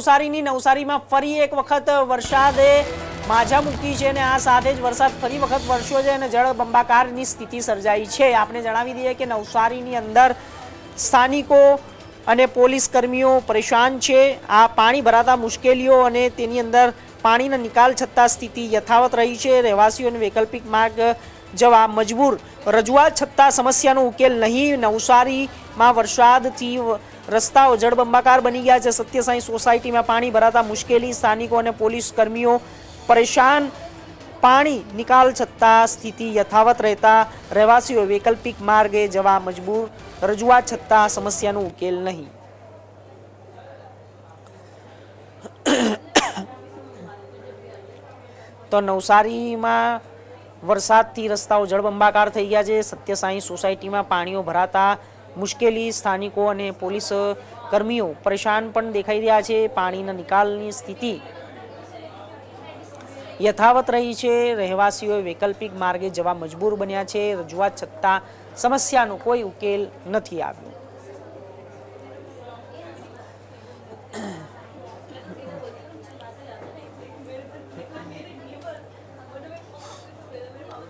નવસારીમાં ફરી એક વખત વરસાદે માજા મૂકી છે અને આ સાથે જ વરસાદ ફરી વખત વરસ્યો છે અને જળબંબાકારની સ્થિતિ સર્જાઈ છે। આપણે જણાવી દઈએ કે નવસારીની અંદર સ્થાનિકો અને પોલીસ કર્મીઓ પરેશાન છે। આ પાણી ભરાતા મુશ્કેલીઓ અને તેની અંદર પાણીના નિકાલ છતાં સ્થિતિ યથાવત રહી છે। રહેવાસીઓને વૈકલ્પિક માર્ગ જવા મજબૂર, રજૂઆત છતાં સમસ્યાનો ઉકેલ નહીં। નવસારીમાં વરસાદથી રસ્તાઓ જળબંબાકાર બની ગયા છે। સત્યસાઈ સોસાયટીમાં પાણી ભરાતા મુશ્કેલી, સ્થાનિકો અને પોલીસ કર્મીઓ પરેશાન। પાણી નિકાલ છતાં સ્થિતિ યથાવત રહેતા રહેવાસીઓ વૈકલ્પિક માર્ગે જવા મજબૂર, રજૂઆત છતાં સમસ્યાનો ઉકેલ નહીં। તો નવસારીમાં વરસાદથી રસ્તાઓ જળબંબાકાર થઈ ગયા છે। સત્યસાઈ સોસાયટીમાં પાણીઓ ભરાતા મુશ્કેલી, સ્થાનિકો અને પોલીસ કર્મીઓ પરેશાન પણ દેખાઈ રહ્યા છે। પાણીના નિકાલની સ્થિતિ યથાવત રહી છે। રહેવાસીઓ વૈકલ્પિક માર્ગે જવા મજબૂર બન્યા છે। રજૂઆત છતાં સમસ્યાનો કોઈ ઉકેલ નથી આવ્યો।